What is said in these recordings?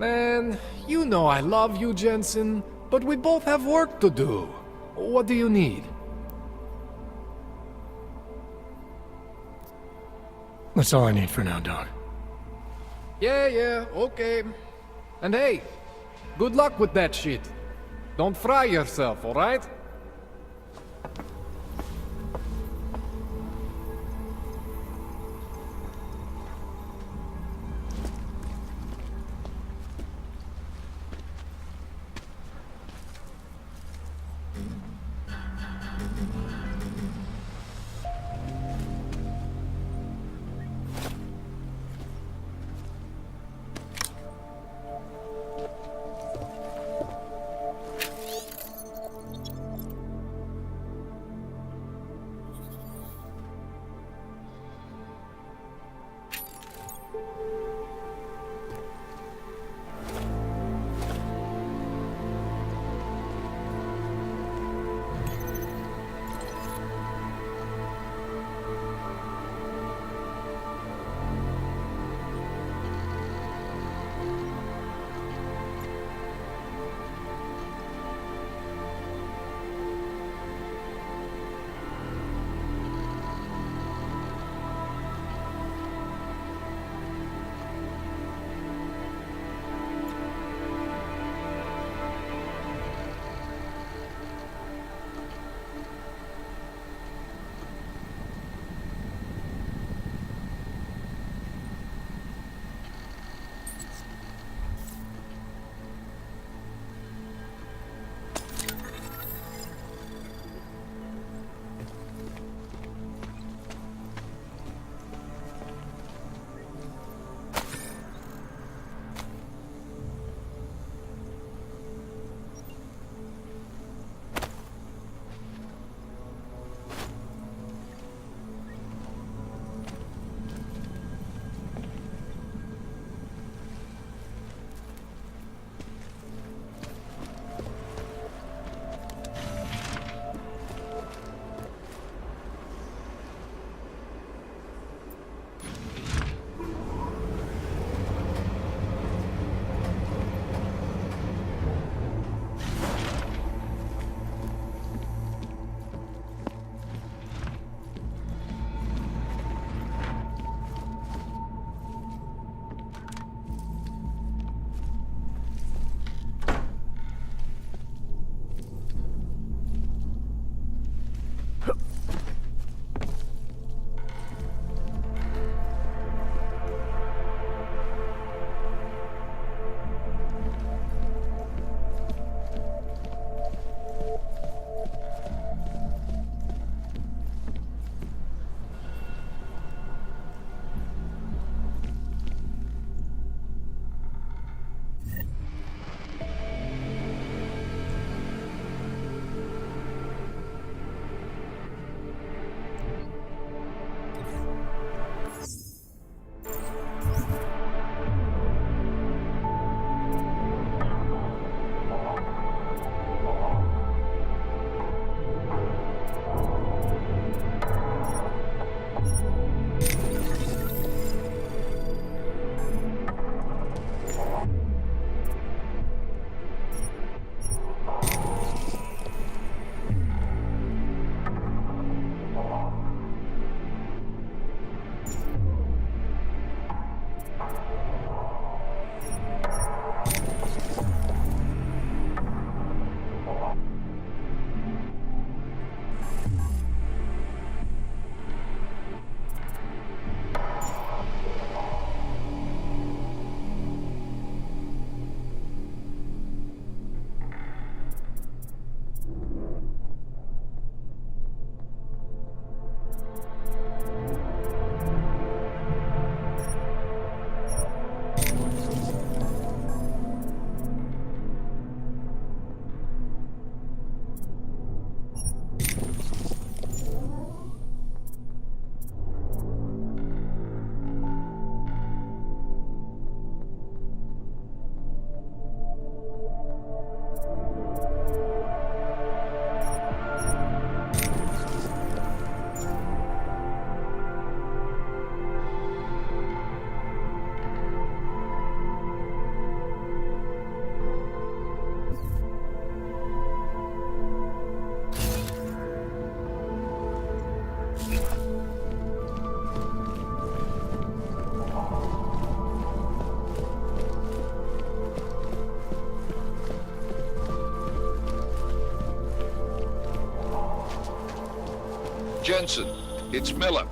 Man, you know I love you, Jensen, but we both have work to do. What do you need? That's all I need for now, Doc. Yeah, okay. And hey, good luck with that shit. Don't fry yourself, alright? Jensen, it's Miller.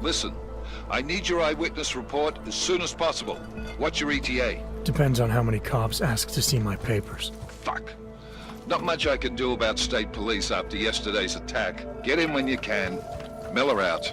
Listen, I need your eyewitness report as soon as possible. What's your ETA? Depends on how many cops ask to see my papers. Fuck. Not much I can do about state police after yesterday's attack. Get in when you can. Miller out.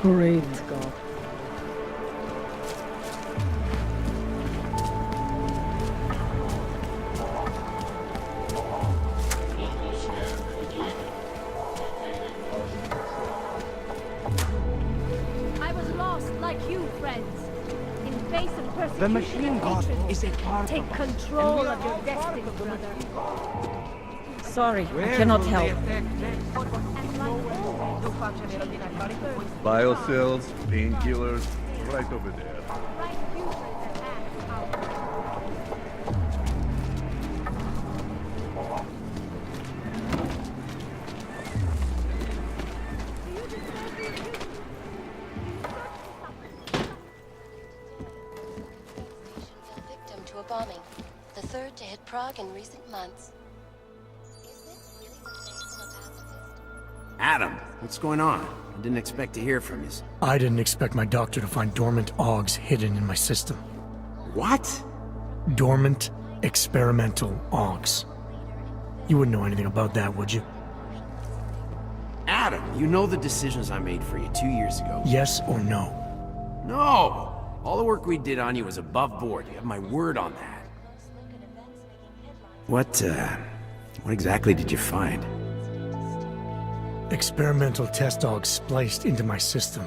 Great. I was lost like you, friends. In face of persecution The machine god and hatred, is a part take of us. control of your destiny, brother. Sorry, I cannot help. And like Biocells, painkillers, right over there. right users that act out. Victim to a bombing, the third to hit Prague in recent months. Is this really the face of a pacifist? Adam, what's going on? I didn't expect to hear from you. I didn't expect my doctor to find dormant augs hidden in my system. What? Dormant experimental augs. You wouldn't know anything about that, would you? Adam, you know the decisions I made for you 2 years ago. Yes or no? No! All the work we did on you was above board. You have my word on that. What exactly did you find? Experimental test augs spliced into my system.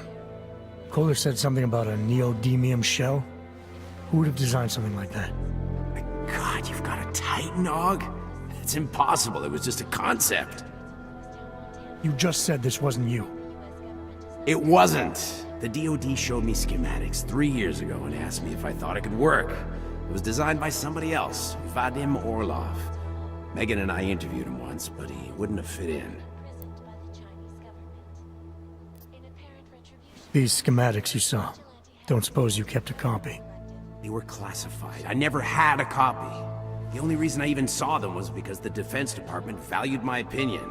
Koller said something about a neodymium shell. Who would have designed something like that? My God, you've got a Titan Og? It's impossible. It was just a concept. You just said this wasn't you. It wasn't. The DoD showed me schematics 3 years ago and asked me if I thought it could work. It was designed by somebody else, Vadim Orlov. Megan and I interviewed him once, but he wouldn't have fit in. These schematics you saw. Don't suppose you kept a copy? They were classified. I never had a copy. The only reason I even saw them was because the Defense Department valued my opinion.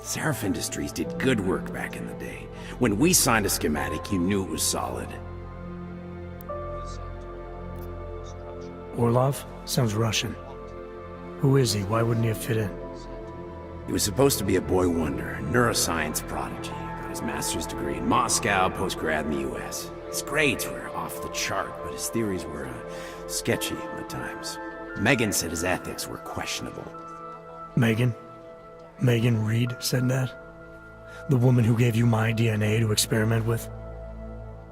Seraph Industries did good work back in the day. When we signed a schematic, you knew it was solid. Orlov? Sounds Russian. Who is he? Why wouldn't he have fit in? He was supposed to be a boy wonder, a neuroscience prodigy. Got his master's degree in Moscow, post-grad in the US. His grades were off the chart, but his theories were sketchy at times. Megan said his ethics were questionable. Megan? Megan Reed said that? The woman who gave you my DNA to experiment with?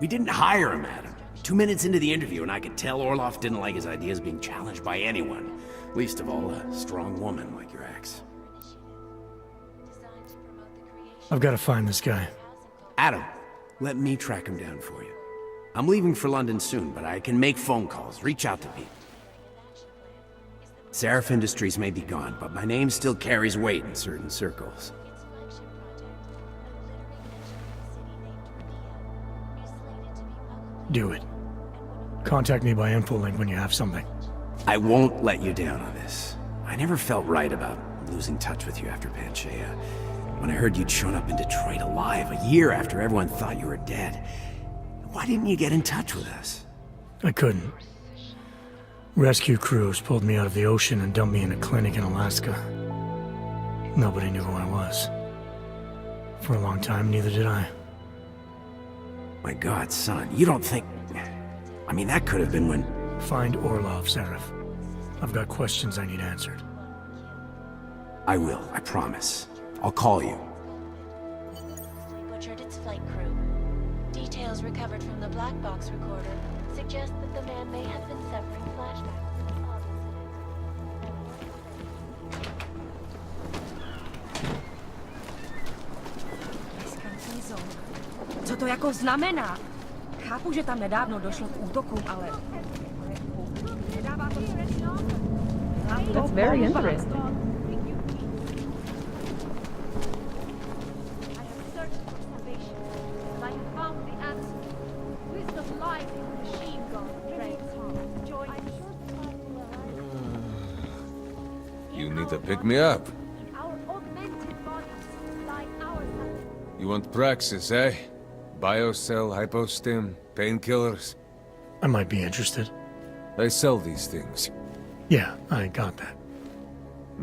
We didn't hire him, Adam. 2 minutes into the interview, and I could tell Orlov didn't like his ideas being challenged by anyone. Least of all, a strong woman like your ex. I've got to find this guy. Adam, let me track him down for you. I'm leaving for London soon, but I can make phone calls, reach out to people. Seraph Industries may be gone, but my name still carries weight in certain circles. Do it. Contact me by infolink when you have something. I won't let you down on this. I never felt right about losing touch with you after Panchea. When I heard you'd shown up in Detroit alive a year after everyone thought you were dead, why didn't you get in touch with us? I couldn't. Rescue crews pulled me out of the ocean and dumped me in a clinic in Alaska. Nobody knew who I was. For a long time, neither did I. My God, son, you don't think... I mean, that could have been when... Find Orlov, Zarif. I've got questions I need answered. I will, I promise. I'll call you. Butchered its flight crew. Details recovered from the black box recorder suggest that the man may have been suffering flashbacks to the Fog incident. Co to jako znamená? Chápu, že tam nedávno došlo k útokům, ale... That's very interesting. I have searched for salvation, and I have found the answer. Wisdom lies in the machine god, Drake's heart. Join me. You need to pick me up. Our augmented bodies supply our salvation. You want praxis, eh? Biocell, hypostim, painkillers. I might be interested. I sell these things. Yeah, I got that.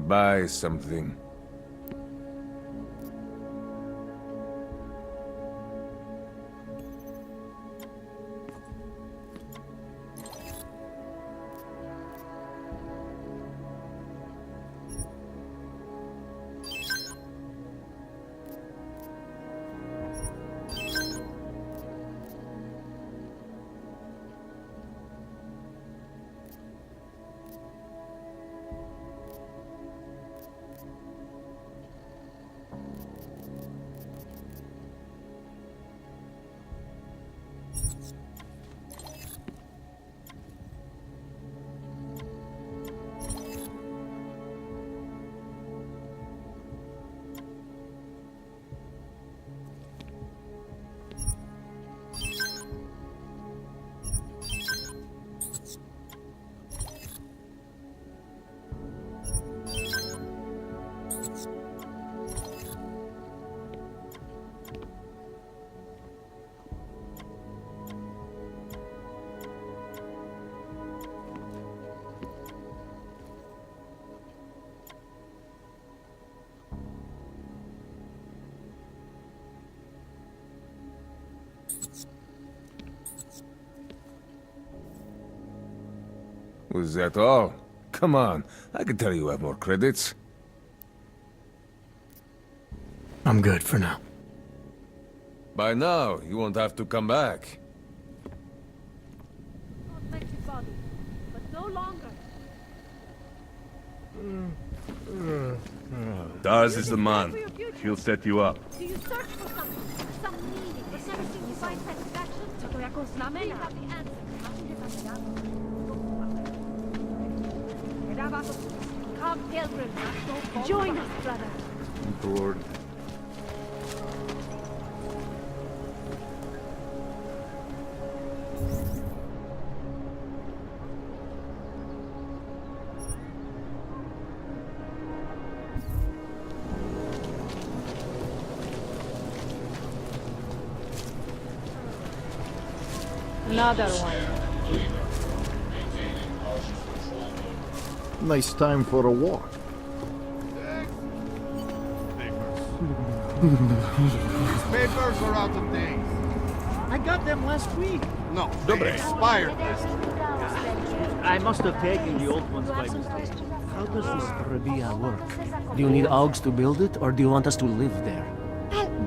Buy something. Was that all? Come on, I can tell you have more credits. I'm good for now. By now, you won't have to come back. Augmented body, but no longer. Daz is the man. For your future. He'll set you up. Do you search for something, some meaning, but never seem to find satisfaction? Co to jako We znamená? have the answer. Nedává to... Come, pilgrim. Join us, brother. Bored. Another one. Nice time for a walk. These papers are out of date. I got them last week. No, they expired. I must have taken the old ones by mistake. How does this Rabia work? Do you need Augs to build it, or do you want us to live there?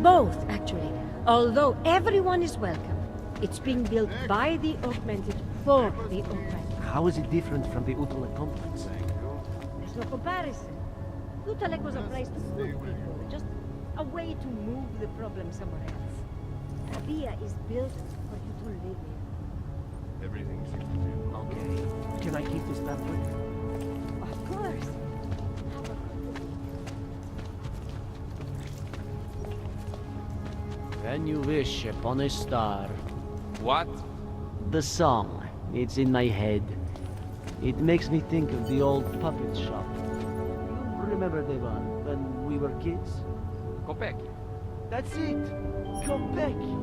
Both, actually. Although everyone is welcome. It's being built by the Augmented for the Augmented. How is it different from the Utala complex? There's no comparison. Utalek was a place to put people, just a way to move the problem somewhere else. Rabia is built for you to live in. Everything seems to be... Okay. Can I keep this pamphlet? Of course. Have a good When you wish upon a star. What? The song. It's in my head. It makes me think of the old puppet shop. You remember the one when we were kids? Kopeki. That's it. Kopeki.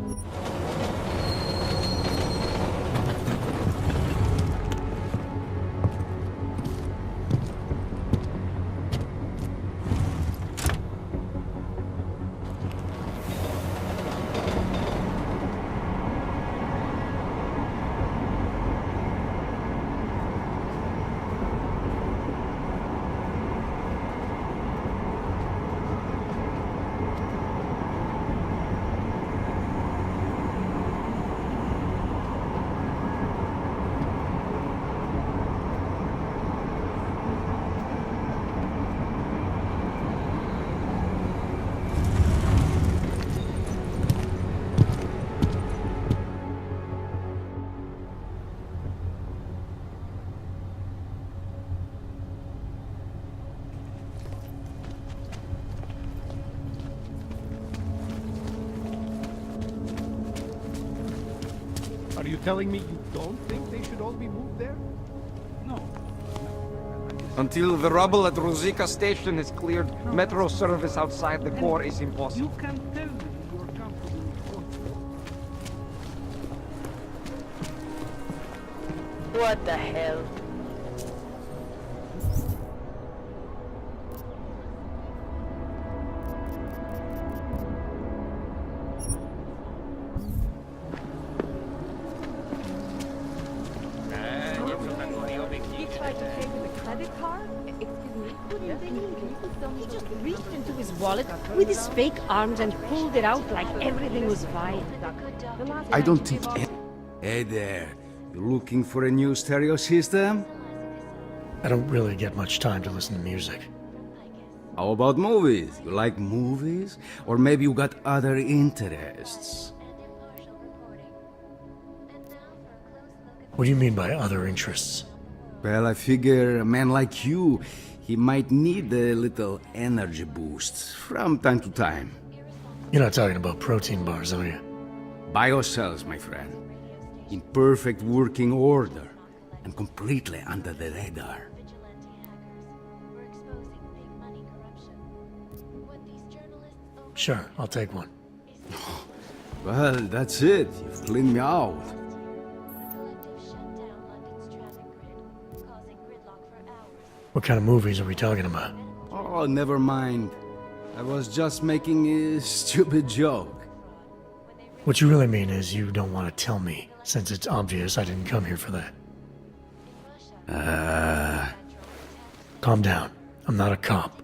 Are you telling me you don't think they should all be moved there? No. Until the rubble at Rosika station is cleared, metro service outside the core is impossible. You can tell me you're comfortable with What the hell? He tried to pay with a credit card? Excuse me? Couldn't believe it. He just reached into his wallet with his fake arms and pulled it out like everything was fine. I don't think... Hey there. You looking for a new stereo system? I don't really get much time to listen to music. How about movies? You like movies? Or maybe you got other interests? What do you mean by other interests? Well, I figure a man like you, he might need a little energy boost from time to time. You're not talking about protein bars, are you? Biocells, my friend. In perfect working order and completely under the radar. Sure, I'll take one. Well, that's it. You've cleaned me out. What kind of movies are we talking about? Oh, never mind. I was just making a stupid joke. What you really mean is you don't want to tell me, since it's obvious I didn't come here for that. Calm down. I'm not a cop.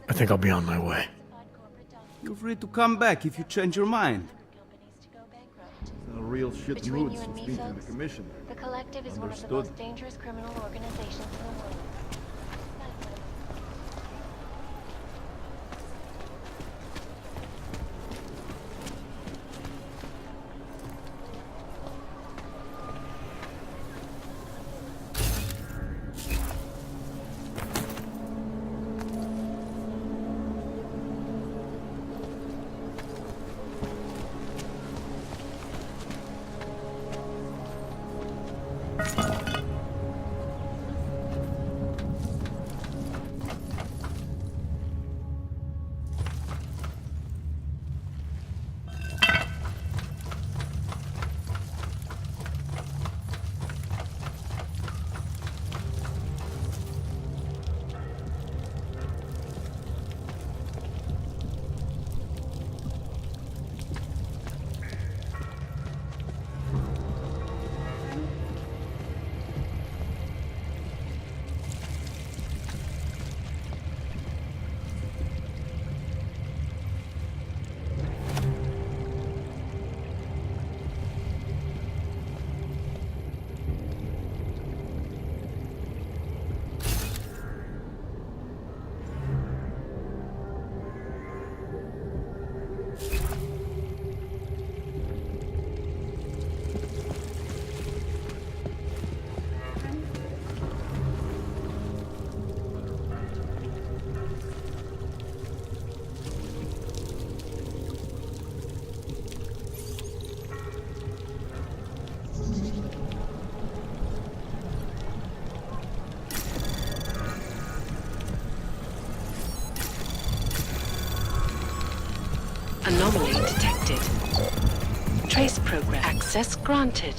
I think I'll be on my way. You're free to come back if you change your mind. A real shit mood since meeting the commission. The Collective is one of the most dangerous criminal organizations in the world. Anomaly detected. Trace program. Access granted.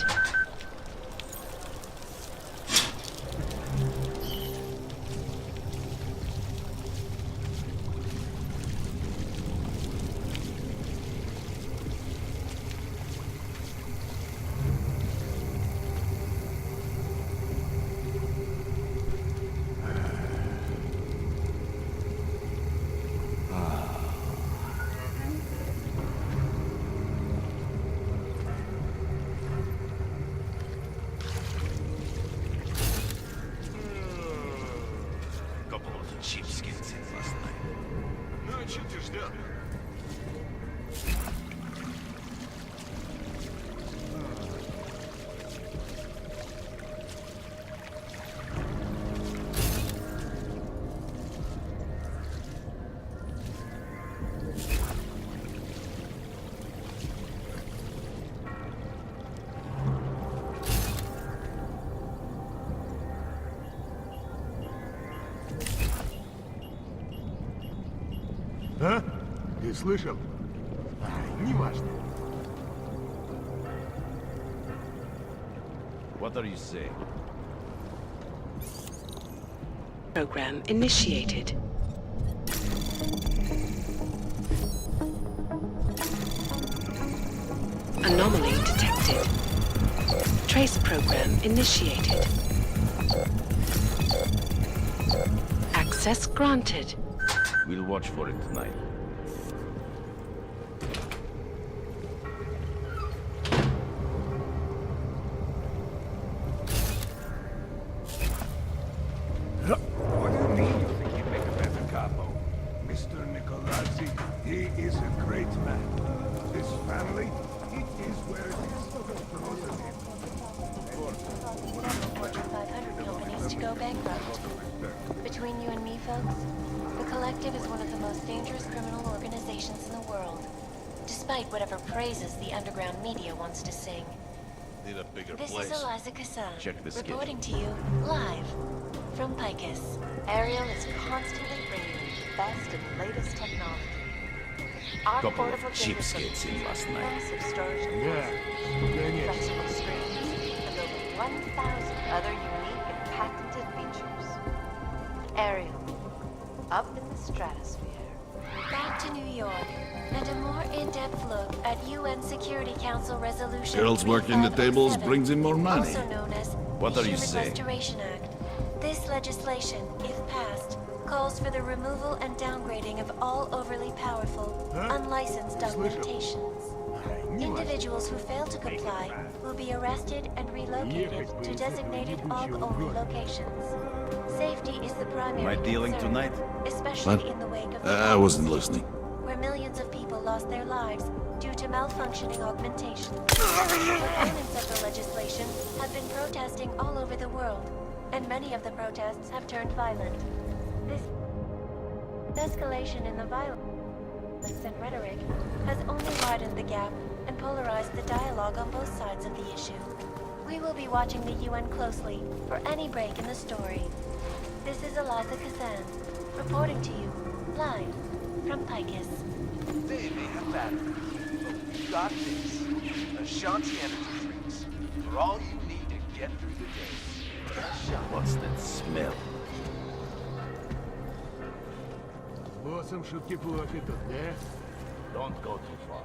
А? Ты слышал? Не важно. What are you saying? Program initiated. Anomaly detected. Trace program initiated. Access granted. We'll watch for it tonight. What do you mean you think you'd make a better capo? Mr. Nicolazzi, he is a great man. This family, it is where it is. Fortune 500 companies to go bankrupt. Between you and me, folks, the Collective is one of the most dangerous criminal organizations in the world. Despite whatever praises the underground media wants to sing. Need a bigger This place. is Eliza Cassan, Check the schedule. reporting to you live from Picus. Ariel is constantly bringing you the best and latest technology. Our Couple portable of data cheapskates systems in last use night. massive storage Yeah, capacities, flexible screens, and over 1,000 other unique and patented features. Ariel, up in the stratosphere. Back to New York, and a more in-depth look at UN Security Council Resolution Girls working the tables 3507, brings in more money. also known as What the are you Human saying? Restoration Act. This legislation, if passed, calls for the removal and downgrading of all overly powerful, unlicensed augmentations. Individuals who fail to comply will be arrested and relocated to designated AUG-only locations. Safety is the primary Am I dealing concern, tonight? especially What? in the wake of the I wasn't listening. where millions of people lost their lives due to malfunctioning augmentations. Proponents of the legislation have been protesting all over the world, and many of the protests have turned violent. This escalation in the violence and rhetoric has only widened the gap and polarized the dialogue on both sides of the issue. We will be watching the UN closely for any break in the story. This is Eliza Cassan, reporting to you, live from Picus. They may have batteries, but we got this. Ashanti energy drinks. For all you need to get through the day. What's that smell? Боссом шутки плохи тут, да? Don't go too far.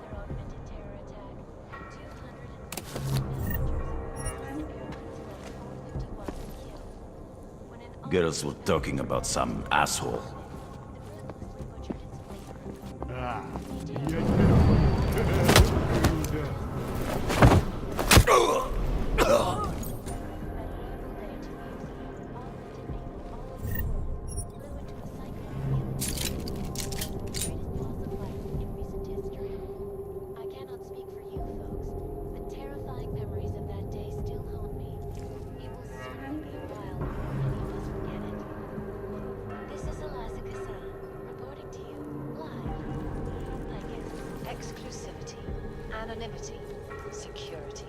Girls were talking about some asshole. А, я не Exclusivity, anonymity, security.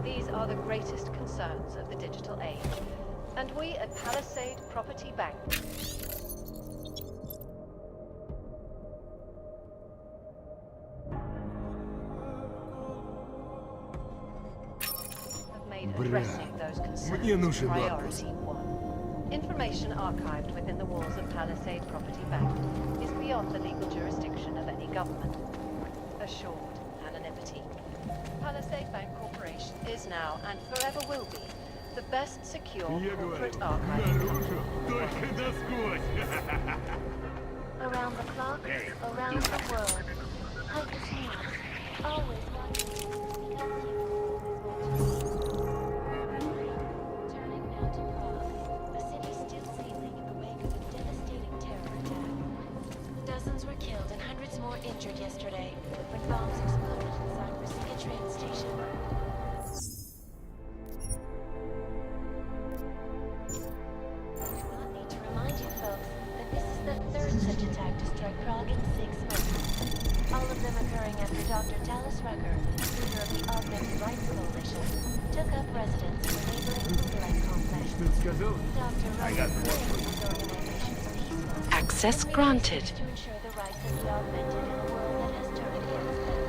These are the greatest concerns of the digital age. And we at Palisade Property Bank made addressing those concerns priority one. Information archived within the walls of Palisade Property Bank is beyond the legal jurisdiction of any government. Assured anonymity. Palisade Bank Corporation is now, and forever will be, the best secure corporate archiving company in the world. Around the clock, around the world. Like a snake, always watching. Turning now to Prague, a city still seething in the wake of a devastating terror attack. Dozens were killed and hundreds more injured yesterday when bombs exploded inside Rosika train station. I need to remind you folks that this is the third such attack to strike Prague in 6 months. All of them occurring after Dr. Talis Rucker, leader of the Augmented Rights Coalition, took up residence in the neighboring Koller complex. Dr. Rucker claimed his organization's peaceful. Access granted. To ensure the rights of the augmented in a world that has turned against them.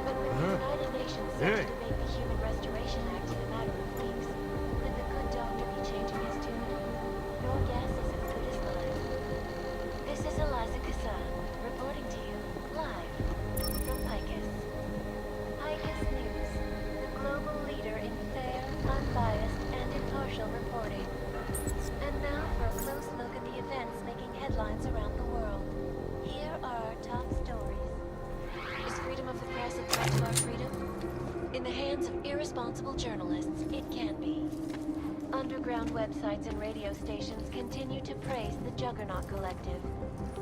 But when the United Nations set to debate the Human Restoration Act in a matter of weeks, could the good doctor be changing his tune? Your guess is as good as mine. This is Eliza Kassan, reporting to you live from Picus. Picus News, the global leader in fair, unbiased, and impartial reporting. And now for a close look at the events making headlines around the world. Here are our top stories. Is freedom of the press a threat to our freedom? In the hands of irresponsible journalists, it can be. Underground websites and radio stations continue to praise the Juggernaut Collective,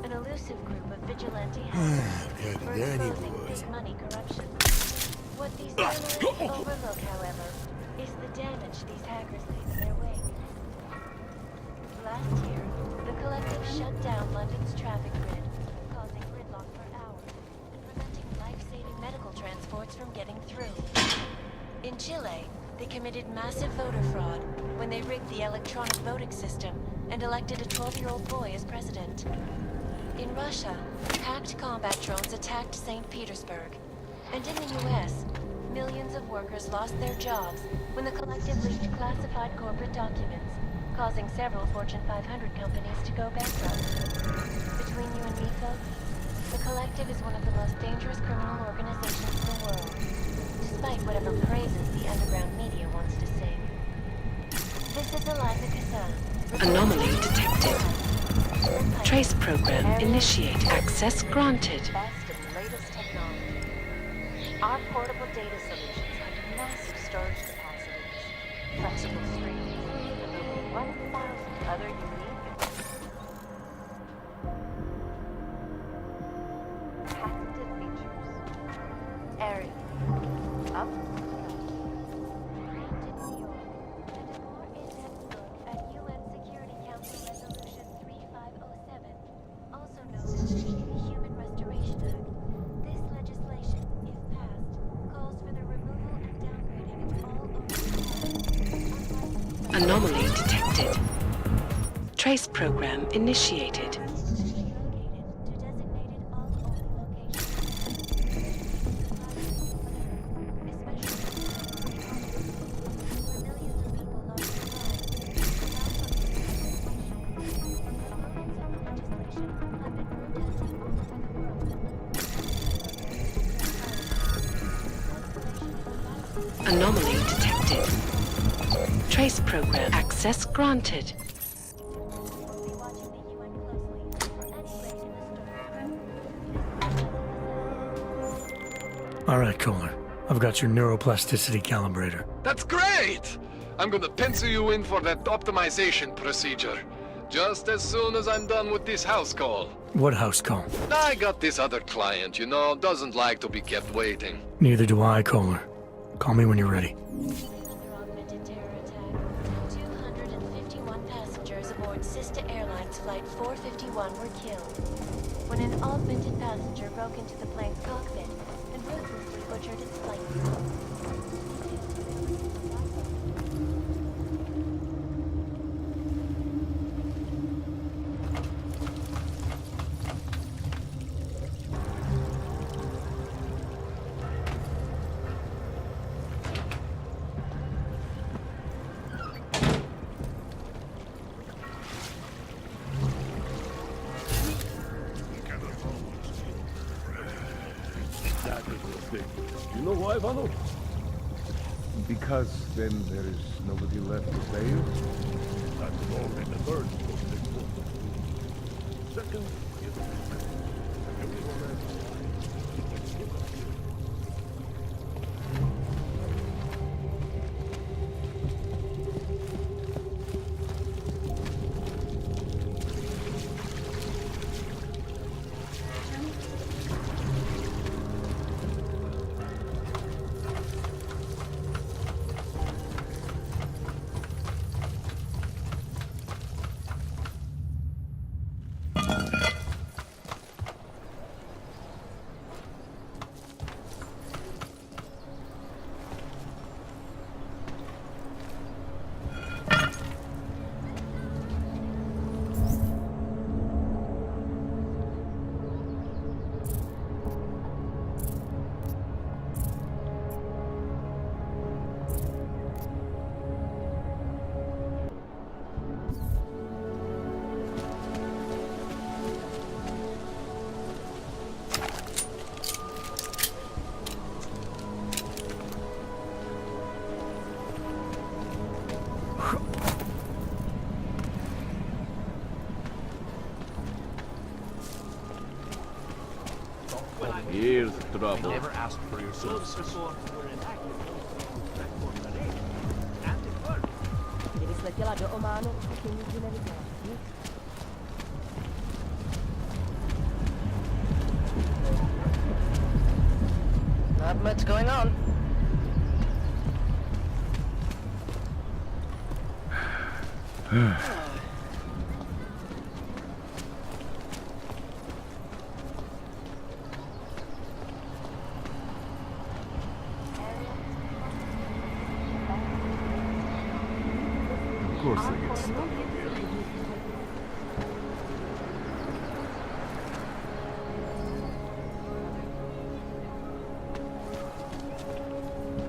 an elusive group of vigilante hackers for exposing big money corruption. What these journalists overlook, however, is the damage these hackers leave in their wake. Last year, the Collective shut down London's traffic grid, causing gridlock for hours and preventing life-saving medical transports from getting through. In Chile, they committed massive voter fraud when they rigged the electronic voting system and elected a 12-year-old boy as president. In Russia, hacked combat drones attacked St. Petersburg. And in the US, millions of workers lost their jobs when the Collective leaked classified corporate documents, causing several Fortune 500 companies to go bankrupt. Between you and me, folks, the Collective is one of the most dangerous criminal organizations in the world, despite whatever praises the underground media wants to sing. This is Eliza Kassan. Anomaly detected. Trace program initiate. Access granted. Best and latest technology. Our portable data solutions have massive storage capacities, flexible screens, and over 1,000 other unique patented features. Area. Up. Anomaly detected. Trace program initiated. Anomaly detected. Trace program access granted. All right, Koller. I've got your neuroplasticity calibrator. That's great! I'm gonna pencil you in for that optimization procedure. Just as soon as I'm done with this house call. What house call? I got this other client, you know, doesn't like to be kept waiting. Neither do I, Koller. Call me when you're ready. 251 passengers aboard Sister Airlines Flight 451 were killed when an augmented passenger broke into the plane's cockpit and ruthlessly butchered its flight crew. Because then there is nobody left to pay you? That's all in the first. Second, Here's trouble. Never asked for your services. Kdyby sletěla do Ománu, to nikdy neviděla. Not much going on. of course I get stuck here.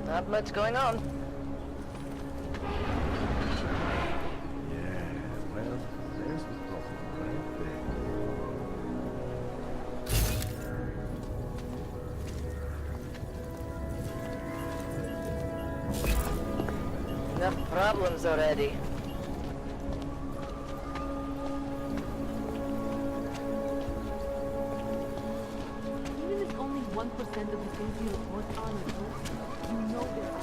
Not much going on. Yeah, well, there's the problem right Enough problems already. Even if only 1% of the things you report on are true, you know there are.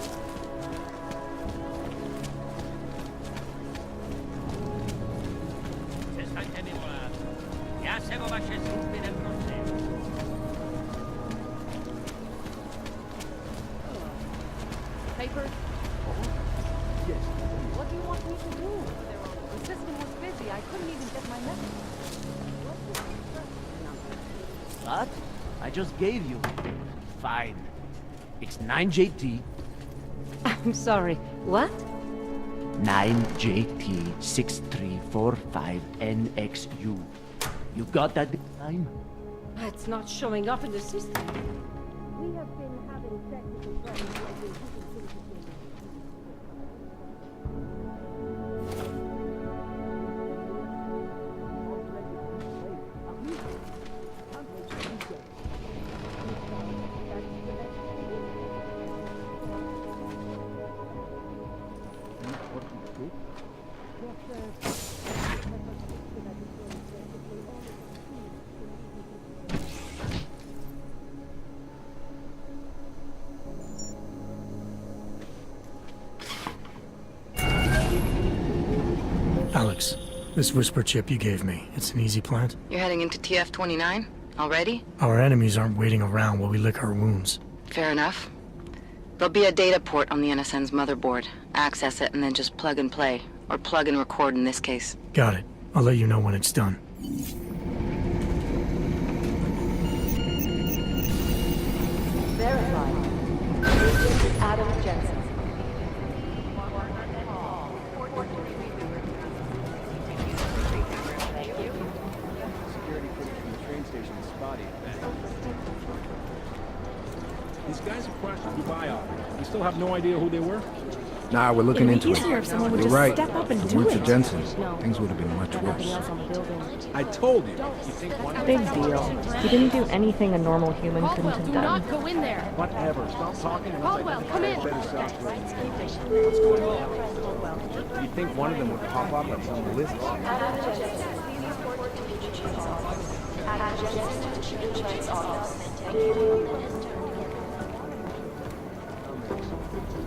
Papers? Yes. What do you want me to do? The system was busy. I couldn't even get my message. What? I just gave you. Fine. It's 9JT. I'm sorry, what? 9JT6345NXU. You got that this time? It's not showing up in the system. We have been having technical problems lately. Alex, this whisper chip you gave me, it's an easy plant? You're heading into TF29? Already? Our enemies aren't waiting around while we lick our wounds. Fair enough. There'll be a data port on the NSN's motherboard. Access it and then just plug and play. Or plug and record in this case. Got it. I'll let you know when it's done. Verified. Adam Jensen. Security footage from the train station is spotty at best. These guys who crashed the Dubai office, we still have no idea who they were? Nah, we're looking into it. easier if someone would You're just right. step up and If it do weren't for it. Jensen, No. things would have been much Nothing worse. else on the building. I told you. You think one Big deal. He didn't do anything a normal human couldn't have done. go in there. Whatever. Stop talking. Caldwell, come in. Better sound clear. What's going on? You think one of them would pop up on some list?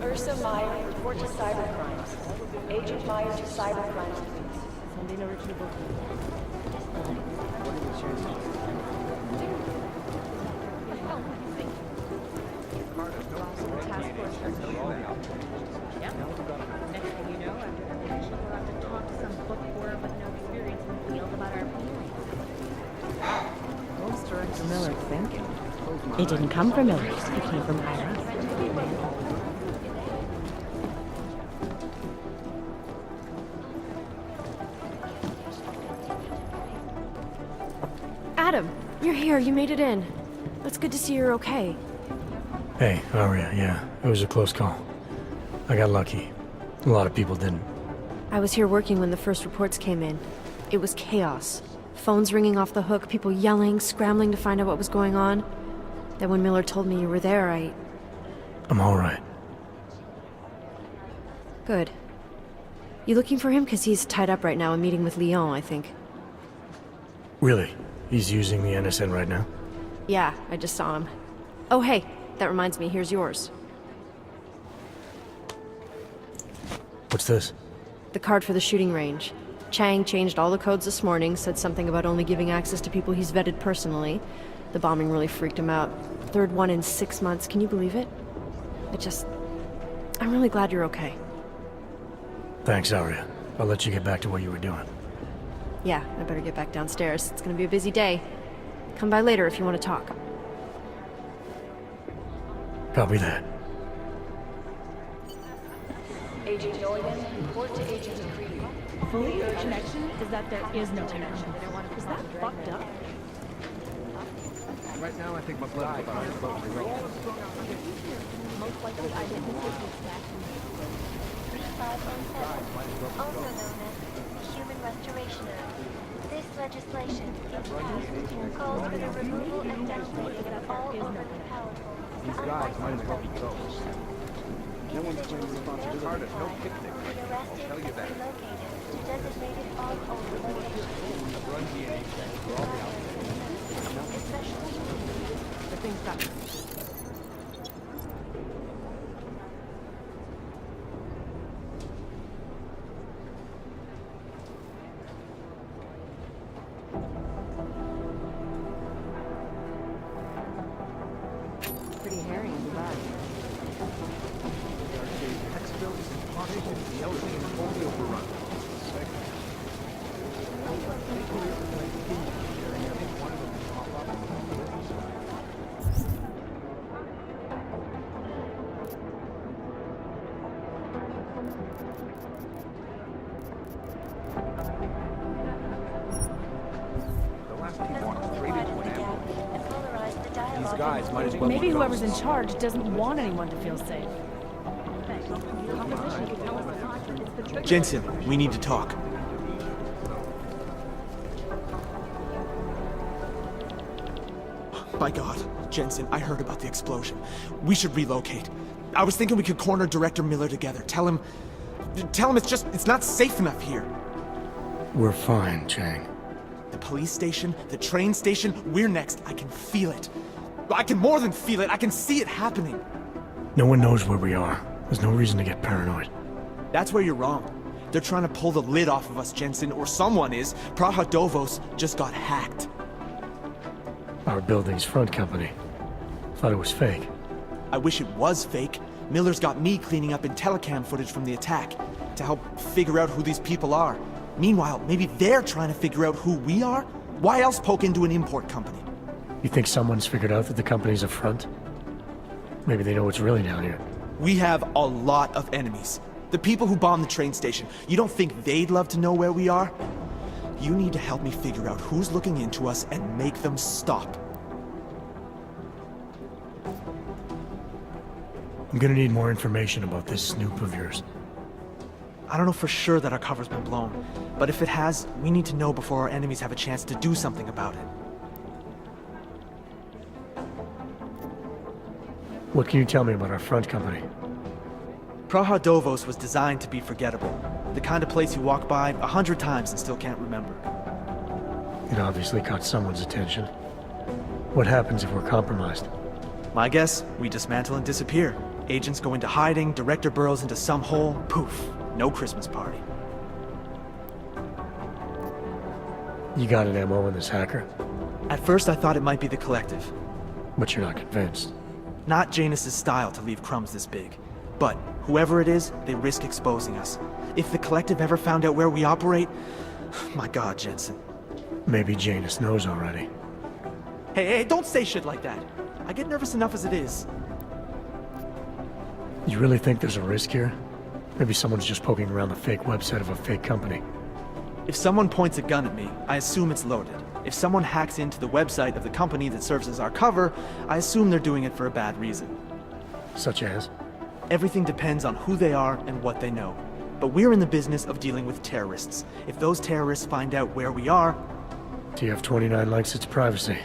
Ursa Meyer, report to cybercrimes. Agent Meyer to cybercrimes, please. Sending a retrieval. Yep. Next thing you know, after graduation, we'll have to talk to some bookworm with no experience in the field about our feelings. What's Director Miller thinking? It didn't come from Miller. It came from Ira. Adam, you're here. You made it in. It's good to see you're okay. Hey, Aria, yeah, it was a close call. I got lucky. A lot of people didn't. I was here working when the first reports came in. It was chaos. Phones ringing off the hook, people yelling, scrambling to find out what was going on. Then when Miller told me you were there, I'm alright. Good. You looking for him? Because he's tied up right now and meeting with Leon, I think. Really? He's using the NSN right now? Yeah, I just saw him. Oh, hey, that reminds me, here's yours. What's this? The card for the shooting range. Chang changed all the codes this morning, said something about only giving access to people he's vetted personally. The bombing really freaked him out. Third one in 6 months, can you believe it? I'm really glad you're okay. Thanks, Aria. I'll let you get back to what you were doing. Yeah, I better get back downstairs. It's gonna be a busy day. Come by later if you want to talk. Copy that. Agent Neumann, report to Agent Creed. Fully urgent connection is that there is no connection. Is that fucked up? Right now, I think my blood's about to float me right. Most likely, I didn't take this back. Also known as the Human Restoration Act. This legislation, if passed, calls for the removal and downgrading of all overly powerful, These guys might as well be ghosts. No one's individuals claiming who fail responsibility. to No comply picnic. will be arrested I'll tell you and that. relocated to designated all-over locations. Run DNA checks for all the outfits. Especially The thing's got pretty hairy in the back. Tax bills, pottage, the LC and totally overrun. These guys might as well Maybe be whoever's in ghosts. charge doesn't want anyone to feel safe. Jensen, we need to talk. By God, Jensen, I heard about the explosion. We should relocate. I was thinking we could corner Director Miller together. Tell him it's not safe enough here. We're fine, Chang. The police station, the train station, we're next. I can feel it. I can more than feel it. I can see it happening. No one knows where we are. There's no reason to get paranoid. That's where you're wrong. They're trying to pull the lid off of us, Jensen, or someone is. Praha Dovos just got hacked. Our building's front company. Thought it was fake. I wish it was fake. Miller's got me cleaning up IntelliCam footage from the attack to help figure out who these people are. Meanwhile, maybe they're trying to figure out who we are? Why else poke into an import company? You think someone's figured out that the company's a front? Maybe they know what's really down here. We have a lot of enemies. The people who bombed the train station. You don't think they'd love to know where we are? You need to help me figure out who's looking into us and make them stop. I'm gonna need more information about this snoop of yours. I don't know for sure that our cover's been blown, but if it has, we need to know before our enemies have a chance to do something about it. What can you tell me about our front company? Prahadovos was designed to be forgettable. The kind of place you walk by 100 times and still can't remember. It obviously caught someone's attention. What happens if we're compromised? My guess, we dismantle and disappear. Agents go into hiding, Director burrows into some hole, poof, no Christmas party. You got an MO in this hacker? At first I thought it might be the Collective. But you're not convinced? Not Janus's style to leave crumbs this big. But whoever it is, they risk exposing us. If the Collective ever found out where we operate... My god, Jensen. Maybe Janus knows already. Hey, don't say shit like that. I get nervous enough as it is. You really think there's a risk here? Maybe someone's just poking around the fake website of a fake company. If someone points a gun at me, I assume it's loaded. If someone hacks into the website of the company that serves as our cover, I assume they're doing it for a bad reason. Such as? Everything depends on who they are and what they know. But we're in the business of dealing with terrorists. If those terrorists find out where we are... TF29 likes its privacy.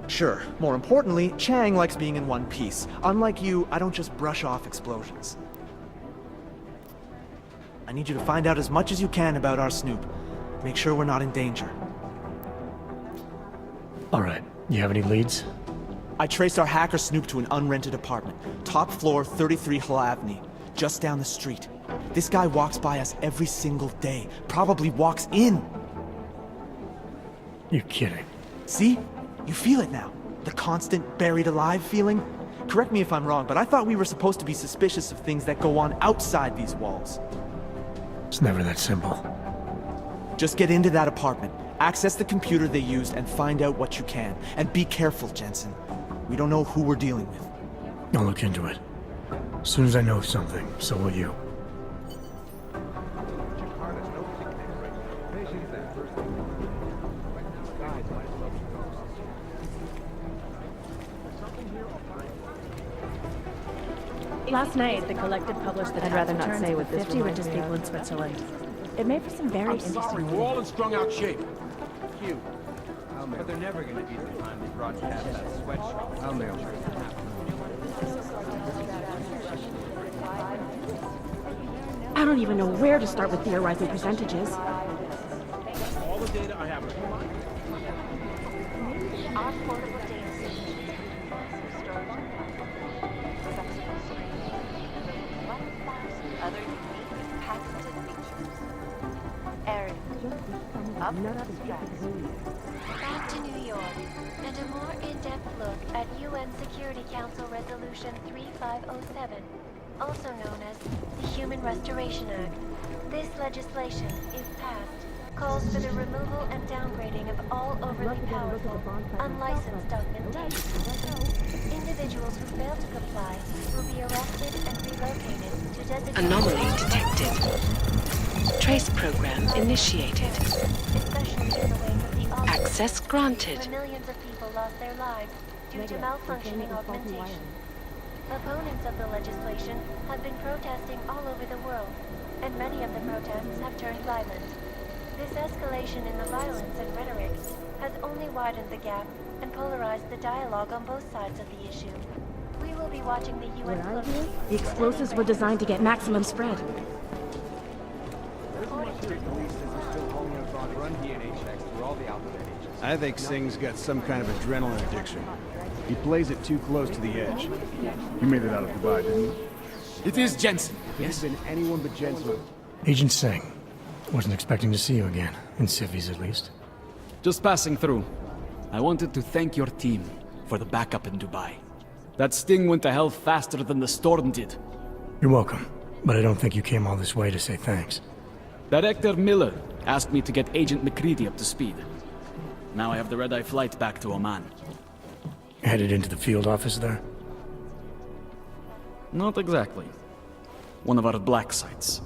Sure. More importantly, Chang likes being in one piece. Unlike you, I don't just brush off explosions. I need you to find out as much as you can about our snoop. Make sure we're not in danger. Alright, you have any leads? I traced our hacker snoop to an unrented apartment. Top floor, 33 Hlavny. Just down the street. This guy walks by us every single day. Probably walks in. You're kidding. See? You feel it now. The constant buried alive feeling. Correct me if I'm wrong, but I thought we were supposed to be suspicious of things that go on outside these walls. It's never that simple. Just get into that apartment, access the computer they used, and find out what you can. And be careful, Jensen. We don't know who we're dealing with. I'll look into it. As soon as I know something, so will you. Last night, the Collective published that I'd rather not say with what this 50 reminds richest me people of. in Switzerland. It made for some very interesting... We're all in strung out shape. Cute. But they're never gonna beat the time they broadcast that sweatshop. I'll mail her. I don't even know where to start with theorizing percentages. All the data I have. Our portable data station massive storage flexible screen, and 1,000 other unique patented features. Aaron, up back to New York, and a more in-depth look at UN Security Council Resolution 3507, also known as the Human Restoration Act. This legislation, if passed, calls for the removal and downgrading of all overly powerful, unlicensed documentation. Individuals who fail to comply will be arrested and relocated to designated... Anomaly detected. Trace program initiated. Especially in the wake of the Access granted. where millions of people lost their lives due to malfunctioning augmentation. Opponents of the legislation have been protesting all over the world, and many of the protests have turned violent. This escalation in the violence and rhetoric has only widened the gap and polarized the dialogue on both sides of the issue. We will be watching the UN closely. The explosives were designed to get maximum spread. I think Singh's got some kind of adrenaline addiction. He plays it too close to the edge. You made it out of Dubai, didn't you? It is Jensen. Yes. It's been anyone but Jensen. Agent Singh. Wasn't expecting to see you again. In civvies, at least. Just passing through. I wanted to thank your team for the backup in Dubai. That sting went to hell faster than the storm did. You're welcome. But I don't think you came all this way to say thanks. Director Miller asked me to get Agent McCready up to speed. Now I have the red-eye flight back to Oman. Headed into the field office there? Not exactly. One of our black sites.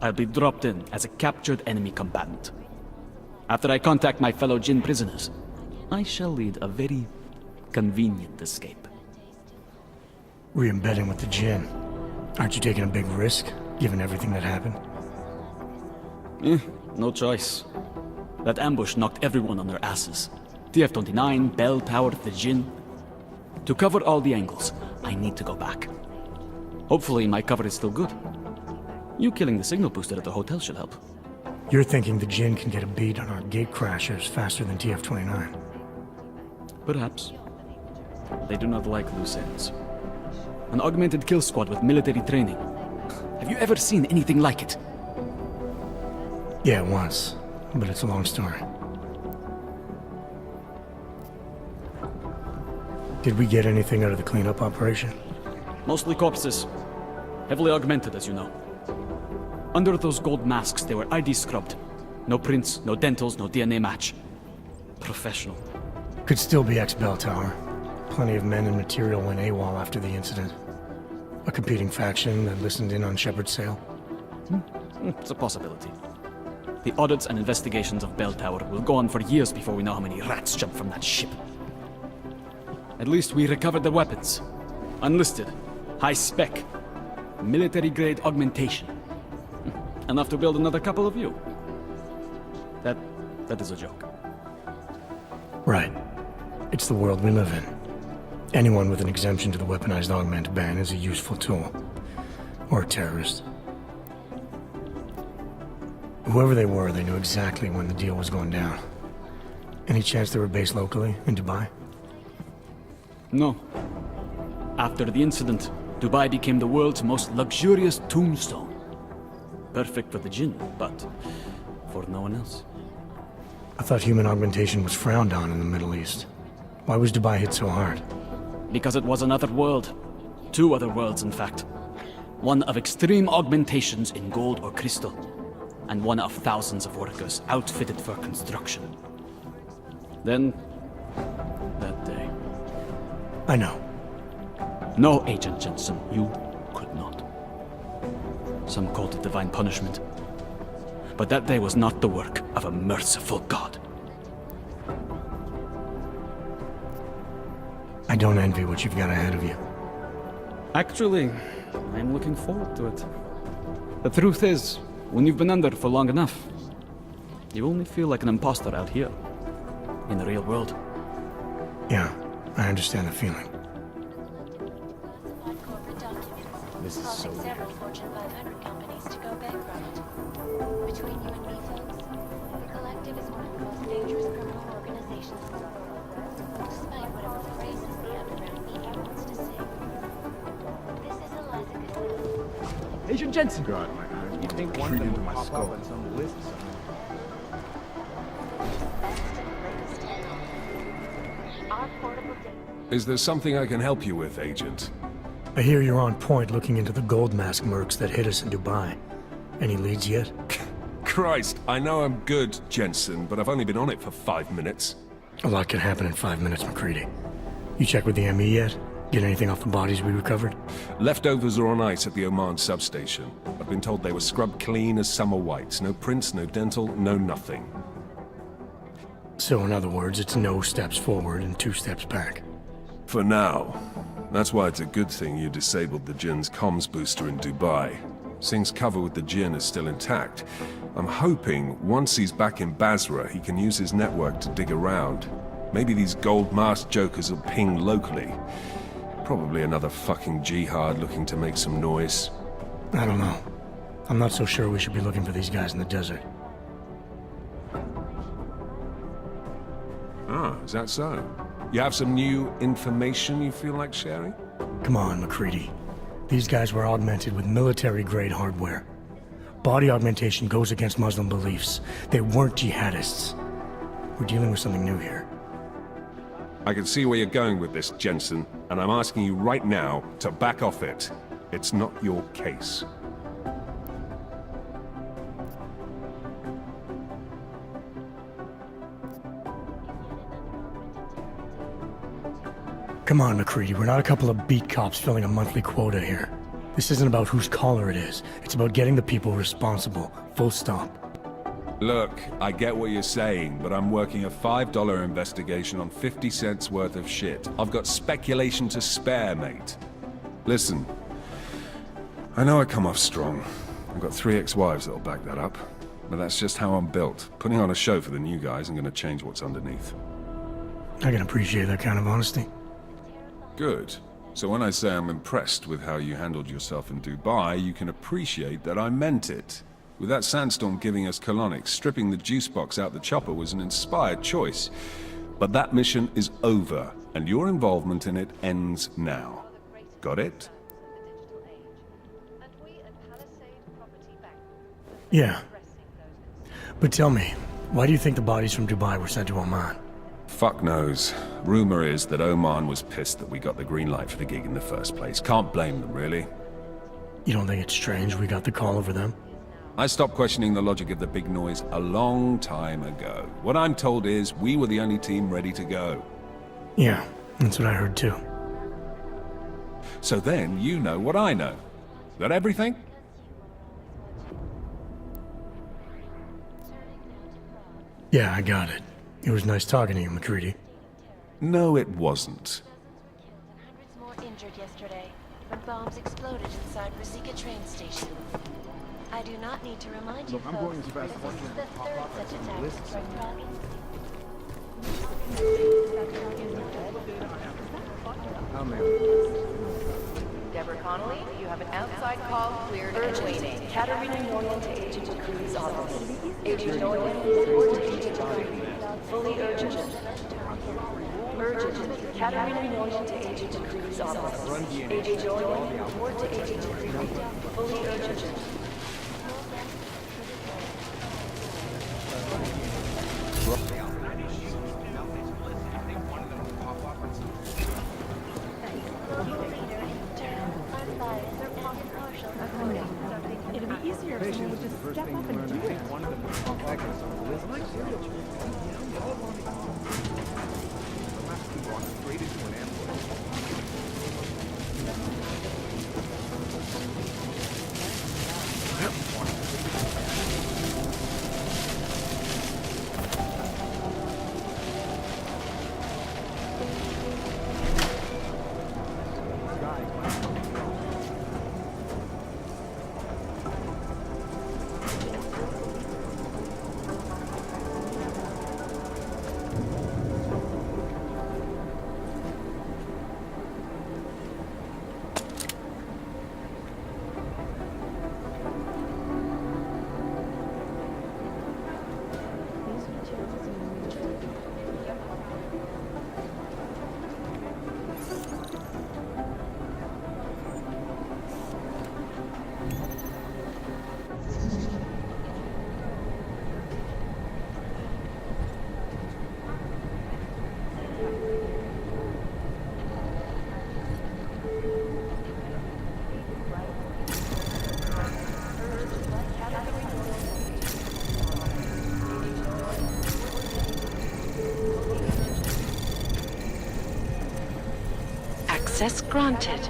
I'll be dropped in as a captured enemy combatant. After I contact my fellow Jinn prisoners, I shall lead a very convenient escape. Re-embedding with the Jinn. Aren't you taking a big risk, given everything that happened? No choice. That ambush knocked everyone on their asses. TF29, Bell Tower, the Jinn. To cover all the angles, I need to go back. Hopefully my cover is still good. You killing the signal booster at the hotel should help. You're thinking the Jinn can get a beat on our gate crashers faster than TF29? Perhaps. They do not like loose ends. An augmented kill squad with military training. Have you ever seen anything like it? Yeah, once. But it's a long story. Did we get anything out of the cleanup operation? Mostly corpses. Heavily augmented, as you know. Under those gold masks, they were ID scrubbed. No prints, no dentals, no DNA match. Professional. Could still be ex-Bell Tower. Plenty of men and material went AWOL after the incident. A competing faction that listened in on Shepard's sale? It's a possibility. The audits and investigations of Bell Tower will go on for years before we know how many rats jumped from that ship. At least we recovered the weapons. Unlisted. High spec. Military-grade augmentation. Enough to build another couple of you. That is a joke. Right. It's the world we live in. Anyone with an exemption to the weaponized augment ban is a useful tool. Or a terrorist. Whoever they were, they knew exactly when the deal was going down. Any chance they were based locally, in Dubai? No. After the incident, Dubai became the world's most luxurious tombstone. Perfect for the Jinn, but for no one else. I thought human augmentation was frowned on in the Middle East. Why was Dubai hit so hard? Because it was another world. Two other worlds, in fact. One of extreme augmentations in gold or crystal, and one of thousands of workers outfitted for construction. Then, that day. I know. No, Agent Jensen, you could not. Some called it divine punishment. But that day was not the work of a merciful God. I don't envy what you've got ahead of you. Actually, I'm looking forward to it. The truth is, when you've been under for long enough, you only feel like an imposter out here, in the real world. Yeah, I understand the feeling. This is so weird. Several Fortune 500 companies to go bankrupt. Between you and me, folks, the Collective is one of the most dangerous criminal organizations in the world. Despite whatever phrases the underground media wants to say. This is Eliza Cassell. Agent Jensen! God, my eyes want to shoot into my skull. On some list Is there something I can help you with, Agent? I hear you're on point looking into the gold mask mercs that hit us in Dubai. Any leads yet? Christ, I know I'm good, Jensen, but I've only been on it for 5 minutes. A lot can happen in 5 minutes, McCready. You check with the ME yet? Get anything off the bodies we recovered? Leftovers are on ice at the Oman substation. I've been told they were scrubbed clean as summer whites. No prints, no dental, no nothing. So in other words, it's no steps forward and 2 steps back. For now. That's why it's a good thing you disabled the Jinn's comms booster in Dubai. Singh's cover with the Jinn is still intact. I'm hoping once he's back in Basra, he can use his network to dig around. Maybe these gold masked jokers will ping locally. Probably another fucking jihad looking to make some noise. I don't know. I'm not so sure we should be looking for these guys in the desert. Ah, is that so? You have some new information you feel like sharing? Come on, McCready. These guys were augmented with military-grade hardware. Body augmentation goes against Muslim beliefs. They weren't jihadists. We're dealing with something new here. I can see where you're going with this, Jensen, and I'm asking you right now to back off it. It's not your case. Come on, McCready. We're not a couple of beat cops filling a monthly quota here. This isn't about whose collar it is. It's about getting the people responsible. Full stop. Look, I get what you're saying, but I'm working a $5 investigation on 50 cents worth of shit. I've got speculation to spare, mate. Listen, I know I come off strong. I've got 3 ex-wives that'll back that up. But that's just how I'm built. Putting on a show for the new guys and gonna change what's underneath. I can appreciate that kind of honesty. Good. So when I say I'm impressed with how you handled yourself in Dubai, you can appreciate that I meant it. With that sandstorm giving us colonics, stripping the juice box out the chopper was an inspired choice. But that mission is over, and your involvement in it ends now. Got it? Yeah. But tell me, why do you think the bodies from Dubai were sent to Oman? Fuck knows. Rumor is that Oman was pissed that we got the green light for the gig in the first place. Can't blame them, really. You don't think it's strange we got the call over them? I stopped questioning the logic of the big noise a long time ago. What I'm told is we were the only team ready to go. Yeah, that's what I heard too. So then you know what I know. That everything? Yeah, I got it. It was nice talking to you, McCready. No, it wasn't. Hundreds more injured yesterday when bombs exploded inside Rosika train station. I do not need to remind you Look, I'm going as folks fast that as this is I the can. third Pop up such some attack lists. to strike Prague. How many? Deborah Connolly, you have an outside call cleared and waiting. Katerina Noyan to Agent Cruz's office. Agent Noyan, report to Agent Cruz. Fully urgent. Urgent. Katerina Noyan to Agent Cruz's office. Agent Noyan, report to Agent Cruz. Fully urgent. It'd be easier if someone would just step up and do it. One of them will pop up as a list. Straight into an ambush. Access granted.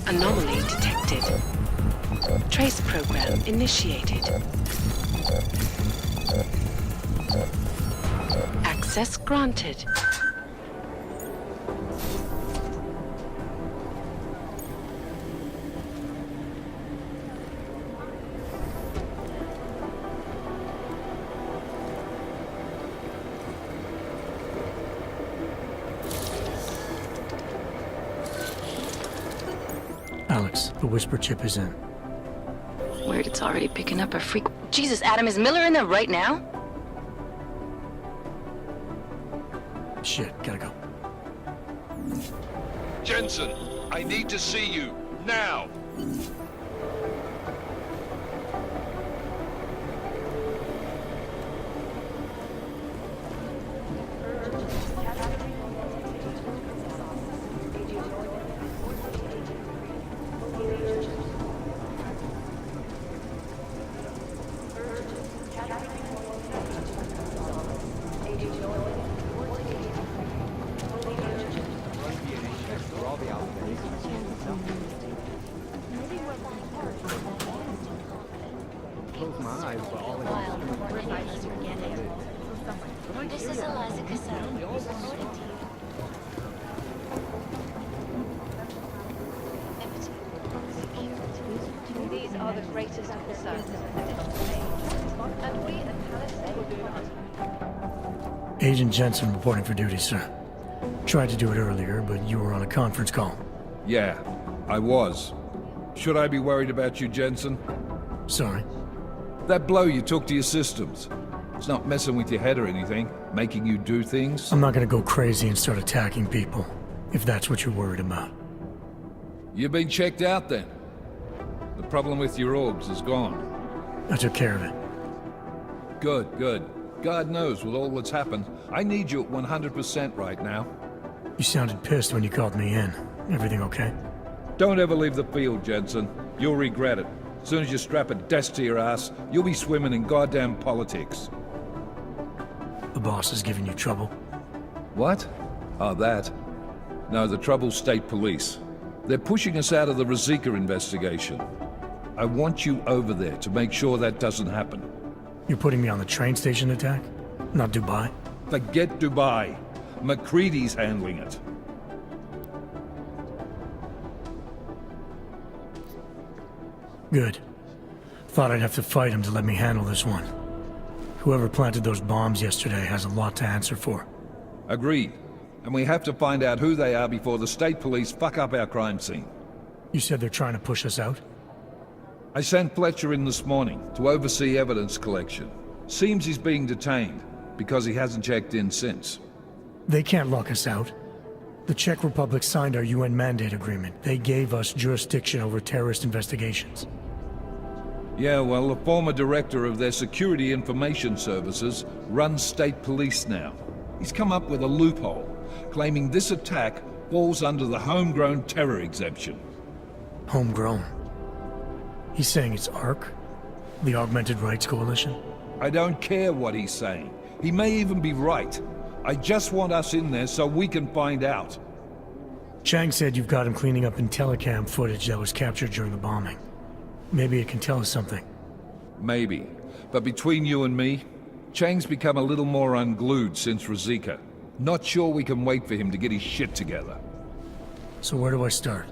Anomaly detected. Trace program initiated. Access granted. Alex, the whisper chip is in. Weird, it's already picking up a freak. Jesus, Adam, is Miller in there right now? Shit, gotta go. Jensen, I need to see you, now! This is Eliza Cassell, reporting to you. These are the greatest concerns of the digital age, and we at Palisade Agent Jensen reporting for duty, sir. Tried to do it earlier, but you were on a conference call. Yeah, I was. Should I be worried about you, Jensen? Sorry. That blow you took to your systems. It's not messing with your head or anything, making you do things? I'm not gonna go crazy and start attacking people, if that's what you're worried about. You've been checked out then. The problem with your orgs is gone. I took care of it. Good, good. God knows with all that's happened, I need you at 100% right now. You sounded pissed when you called me in. Everything okay? Don't ever leave the field, Jensen. You'll regret it. As soon as you strap a desk to your ass, you'll be swimming in goddamn politics. The boss is giving you trouble? What? Oh, that? No, the trouble's state police. They're pushing us out of the Ruzicka investigation. I want you over there to make sure that doesn't happen. You're putting me on the train station attack? Not Dubai? Forget Dubai. McCready's handling it. Good. Thought I'd have to fight him to let me handle this one. Whoever planted those bombs yesterday has a lot to answer for. Agreed. And we have to find out who they are before the state police fuck up our crime scene. You said they're trying to push us out? I sent Fletcher in this morning to oversee evidence collection. Seems he's being detained, because he hasn't checked in since. They can't lock us out. The Czech Republic signed our UN mandate agreement. They gave us jurisdiction over terrorist investigations. Yeah, well, the former director of their security information services runs state police now. He's come up with a loophole, claiming this attack falls under the homegrown terror exemption. Homegrown? He's saying it's ARC? The Augmented Rights Coalition? I don't care what he's saying. He may even be right. I just want us in there so we can find out. Chang said you've got him cleaning up Intellicam footage that was captured during the bombing. Maybe it can tell us something. Maybe. But between you and me, Chang's become a little more unglued since Ruzicka. Not sure we can wait for him to get his shit together. So where do I start?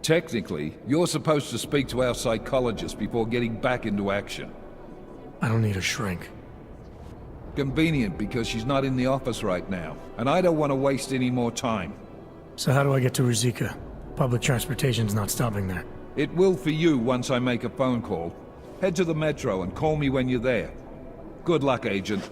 Technically, you're supposed to speak to our psychologist before getting back into action. I don't need a shrink. Convenient because she's not in the office right now, and I don't want to waste any more time. So how do I get to Ruzicka? Public transportation's not stopping there. It will for you once I make a phone call. Head to the metro and call me when you're there. Good luck, Agent.